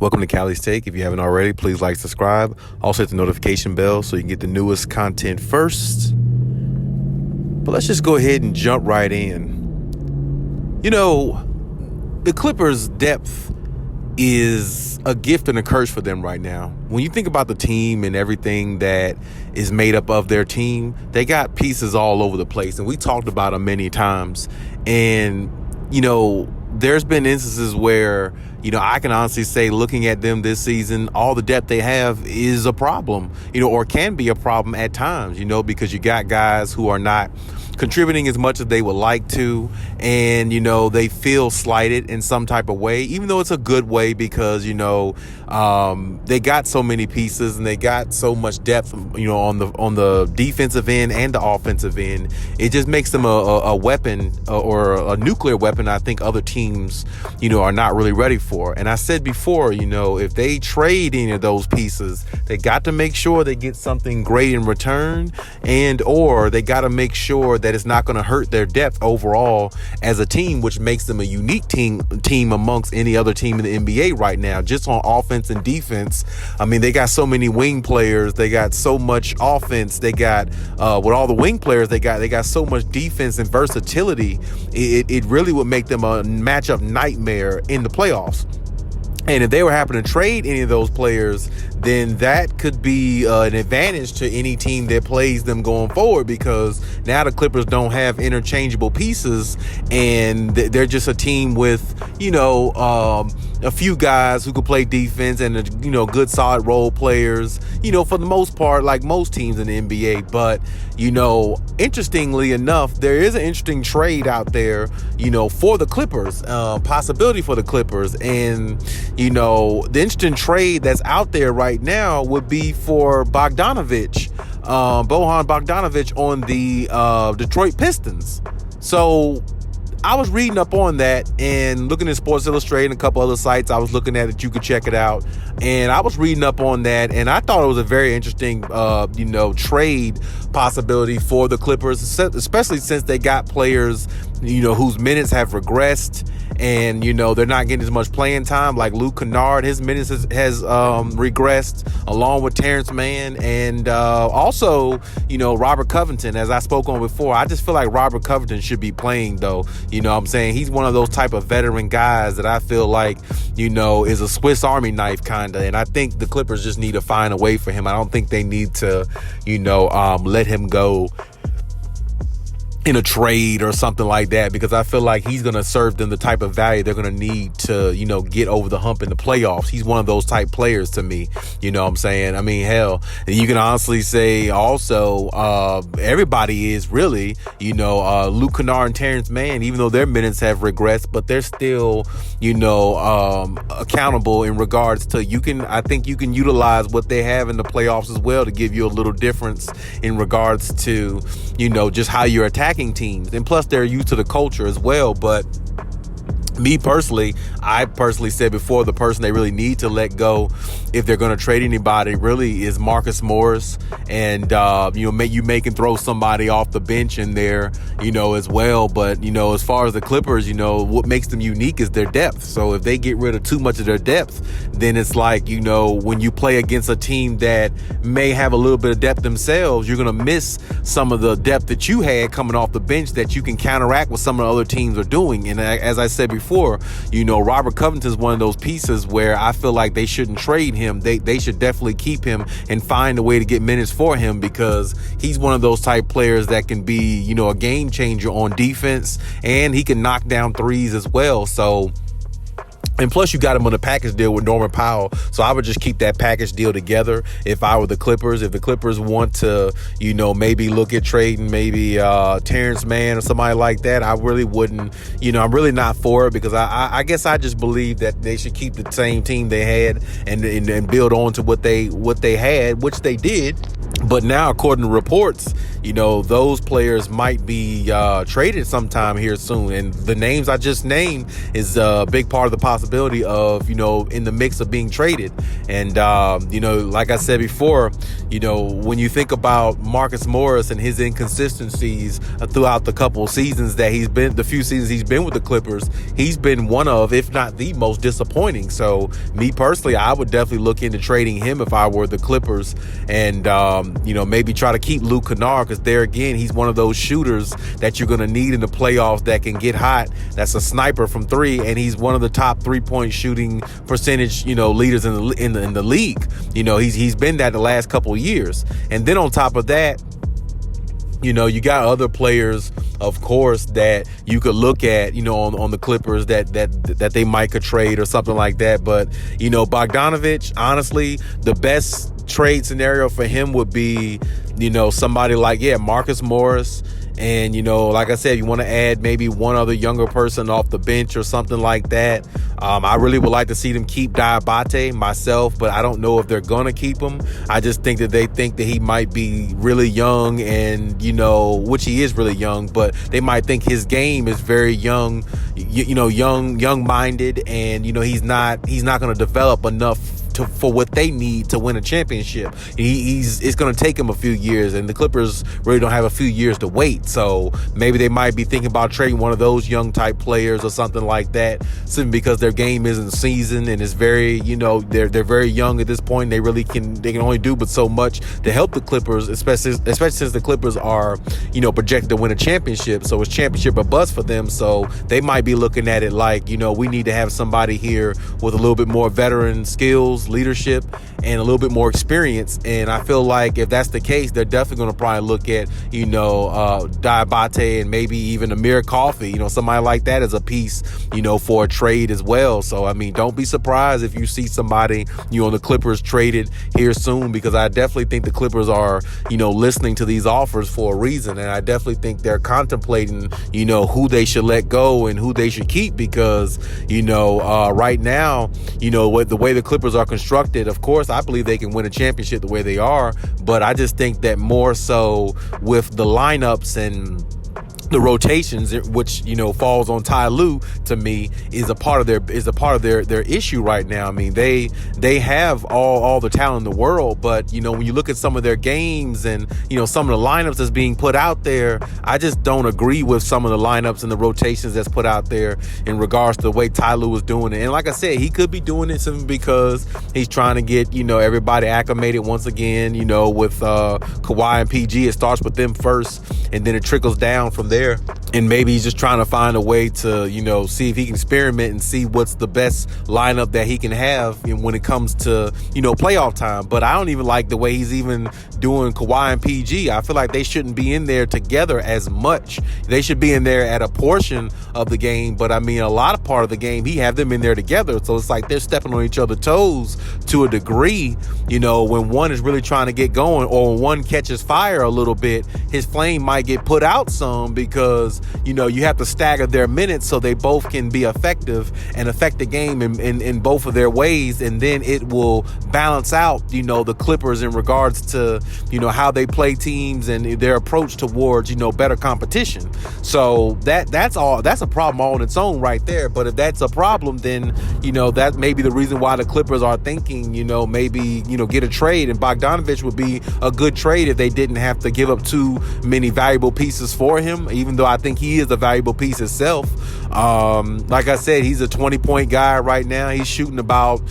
Welcome to Khaliis Take. If you haven't already, please like, subscribe. Also hit the notification bell so you can get the newest content first. But let's just go ahead and jump right in. You know, the Clippers' depth is a gift and a curse for them right now. When you think about the team and everything that is made up of their team, they got pieces all over the place. And we talked about them many times. And, you know, there's been instances where, you know, I can honestly say looking at them this season, all the depth they have is a problem, you know, or can be a problem at times, you know, because you got guys who are not contributing as much as they would like to. And, you know, they feel slighted in some type of way, even though it's a good way because, you know, they got so many pieces and they got so much depth, you know, on the defensive end and the offensive end. It just makes them a weapon or a nuclear weapon I think other teams, you know, are not really ready for. And I said before, you know, if they trade any of those pieces, they got to make sure they get something great in return, and or they got to make sure that it's not going to hurt their depth overall as a team, which makes them a unique team amongst any other team in the NBA right now, just on offense and defense. I mean, they got so many wing players. They got so much offense. They got, with all the wing players they got so much defense and versatility. It really would make them a matchup nightmare in the playoffs. And if they were happen to trade any of those players, then that could be an advantage to any team that plays them going forward, because now the Clippers don't have interchangeable pieces and they're just a team with, you know, a few guys who could play defense and, you know, good solid role players, you know, for the most part, like most teams in the NBA. But, you know, interestingly enough, there is an interesting trade out there, you know, for the Clippers, possibility for the Clippers. And, you know, the interesting trade that's out there right now would be for Bojan Bogdanovic on the Detroit Pistons. So I was reading up on that and looking at Sports Illustrated and a couple other sites I was looking at that you could check it out. And I was reading up on that, and I thought it was a very interesting, you know, trade possibility for the Clippers, especially since they got players, you know, whose minutes have regressed. And, you know, they're not getting as much playing time. Like Luke Kennard, his minutes has regressed, along with Terrence Mann. And also, you know, Robert Covington, as I spoke on before. I just feel like Robert Covington should be playing, though. You know what I'm saying? He's one of those type of veteran guys that I feel like, you know, is a Swiss Army knife kind of. And I think the Clippers just need to find a way for him. I don't think they need to, you know, let him go in a trade or something like that, because I feel like he's going to serve them the type of value they're going to need to, you know, get over the hump in the playoffs. He's one of those type players to me. You know what I'm saying? I mean, hell, you can honestly say also everybody is really, you know, Luke Kennard and Terrence Mann, even though their minutes have regressed, but they're still, you know, accountable in regards to I think you can utilize what they have in the playoffs as well to give you a little difference in regards to, you know, just how you're attacking teams. And plus they're used to the culture as well. But me personally, I personally said before, the person they really need to let go if they're going to trade anybody really is Marcus Morris. And, you know, you may can throw somebody off the bench in there, you know, as well. But, you know, as far as the Clippers, you know, what makes them unique is their depth. So if they get rid of too much of their depth, then it's like, you know, when you play against a team that may have a little bit of depth themselves, you're going to miss some of the depth that you had coming off the bench that you can counteract what some of the other teams are doing. And as I said before, you know, Robert Covington is one of those pieces where I feel like they shouldn't trade him. They should definitely keep him and find a way to get minutes for him, because he's one of those type players that can be, you know, a game changer on defense, and he can knock down threes as well. So, and plus you got him on a package deal with Norman Powell. So I would just keep that package deal together if I were the Clippers. If the Clippers want to, you know, maybe look at trading maybe Terrence Mann or somebody like that, I really wouldn't, you know, I'm really not for it, because I guess I just believe that they should keep the same team they had and build on to what they had, which they did. But now, according to reports, those players might be traded sometime here soon. And the names I just named is a big part of the possibility of, in the mix of being traded. And, like I said before, when you think about Marcus Morris and his inconsistencies throughout the couple seasons that the few seasons he's been with the Clippers, he's been one of, if not the most disappointing. So me personally, I would definitely look into trading him if I were the Clippers, and, maybe try to keep Luke Kennard, because there again, he's one of those shooters that you're going to need in the playoffs that can get hot. That's a sniper from three, and he's one of the top 3-point shooting percentage, leaders in the league. He's been that the last couple of years. And then on top of that, you got other players, of course, that you could look at, on the Clippers that they might could trade or something like that. But, Bogdanovich, honestly, the best trade scenario for him would be, somebody like, Marcus Morris. And, like I said, you want to add maybe one other younger person off the bench or something like that. I really would like to see them keep Diabate myself, but I don't know if they're going to keep him. I just think that they think that he might be really young and, which he is really young, but they might think his game is very young, young-minded, and, he's not going to develop enough for what they need to win a championship. It's going to take him a few years, and the Clippers really don't have a few years to wait. So maybe they might be thinking about trading one of those young type players or something like that, simply because their game isn't seasoned and it's very, they're very young at this point. They can only do but so much to help the Clippers, especially since the Clippers are, projected to win a championship. So it's championship or bust for them. So they might be looking at it like, we need to have somebody here with a little bit more veteran skills, leadership, and a little bit more experience. And I feel like if that's the case, they're definitely going to probably look at, Diabate and maybe even Amir Coffey, somebody like that as a piece, for a trade as well. So, don't be surprised if you see somebody, on the Clippers traded here soon, because I definitely think the Clippers are, listening to these offers for a reason. And I definitely think they're contemplating, who they should let go and who they should keep, because, right now, the way the Clippers are constructed, of course, I believe they can win a championship the way they are, but I just think that more so with the lineups and the rotations, which falls on Ty Lue, to me is a part of their issue right now. They have all the talent in the world, but when you look at some of their games and some of the lineups that's being put out there, I just don't agree with some of the lineups and the rotations that's put out there in regards to the way Ty Lue is doing it. And like I said, he could be doing it simply because he's trying to get everybody acclimated once again. With Kawhi and PG, it starts with them first, and then it trickles down from there. And maybe he's just trying to find a way to, see if he can experiment and see what's the best lineup that he can have when it comes to, playoff time. But I don't even like the way he's even doing Kawhi and PG. I feel like they shouldn't be in there together as much. They should be in there at a portion of the game. But a lot of part of the game, he have them in there together. So it's like they're stepping on each other's toes to a degree, when one is really trying to get going, or when one catches fire a little bit, his flame might get put out some, because you have to stagger their minutes so they both can be effective and affect the game in both of their ways, and then it will balance out the Clippers in regards to how they play teams and their approach towards better competition. So that's a problem all on its own right there. But if that's a problem, then that may be the reason why the Clippers are thinking maybe get a trade, and Bogdanovich would be a good trade if they didn't have to give up too many valuable pieces for him, even though I think he is a valuable piece himself. Like I said, he's a 20-point guy right now. He's shooting about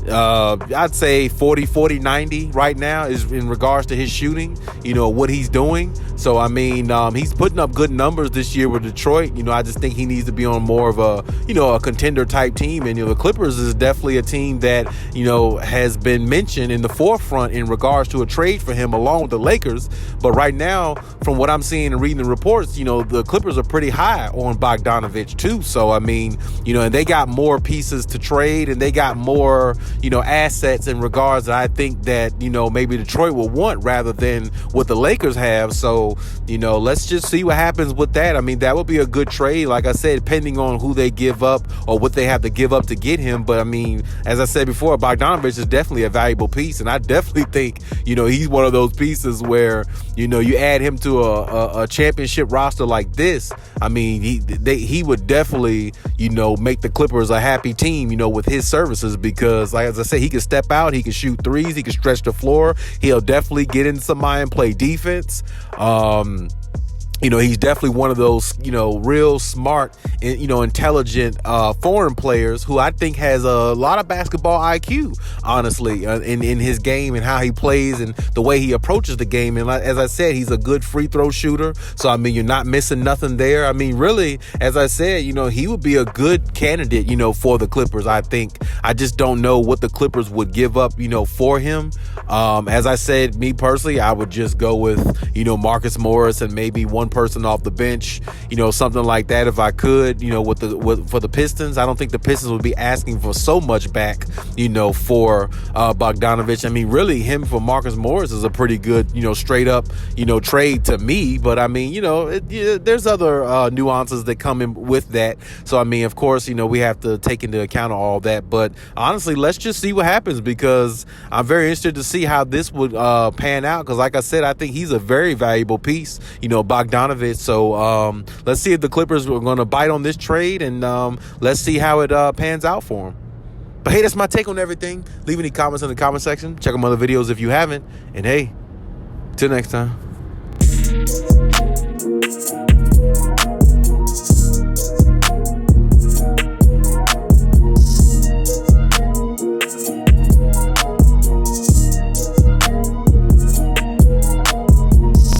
I'd say 40-90 right now is in regards to his shooting, what he's doing. So, he's putting up good numbers this year with Detroit. I just think he needs to be on more of a contender type team. And, the Clippers is definitely a team that, has been mentioned in the forefront in regards to a trade for him along with the Lakers. But right now, from what I'm seeing and reading the reports, the Clippers are pretty high on Bogdanovich too. So, and they got more pieces to trade, and they got more, assets in regards that I think that, maybe Detroit will want rather than what the Lakers have. So, let's just see what happens with that. I mean, that would be a good trade, like I said, depending on who they give up or what they have to give up to get him. But I mean, as I said before, Bogdanovich is definitely a valuable piece, and I definitely think, he's one of those pieces where, you add him to a championship roster like this. I mean, he would definitely, make the Clippers a happy team, with his services, because, like as I said, he can step out, he can shoot threes, he can stretch the floor, he'll definitely get in somebody and play defense. He's definitely one of those, real smart, intelligent foreign players who I think has a lot of basketball IQ, honestly, in his game and how he plays and the way he approaches the game. And as I said, he's a good free throw shooter. So, I mean, you're not missing nothing there. I mean, really, as I said, he would be a good candidate, for the Clippers, I think. I just don't know what the Clippers would give up, for him. As I said, me personally, I would just go with, Marcus Morris and maybe one person off the bench, something like that if I could, for the Pistons. I don't think the Pistons would be asking for so much back, for Bogdanovich. I mean, really, him for Marcus Morris is a pretty good, straight up, trade to me. But I mean, there's other nuances that come in with that. So, I mean, of course, we have to take into account all that. But honestly, let's just see what happens, because I'm very interested to see how this would pan out. Because like I said, I think he's a very valuable piece, Bogdanovich. So let's see if the Clippers are going to bite on this trade, and let's see how it pans out for him. But hey, that's my take on everything. Leave any comments in the comment section. Check out my other videos if you haven't. And hey, till next time.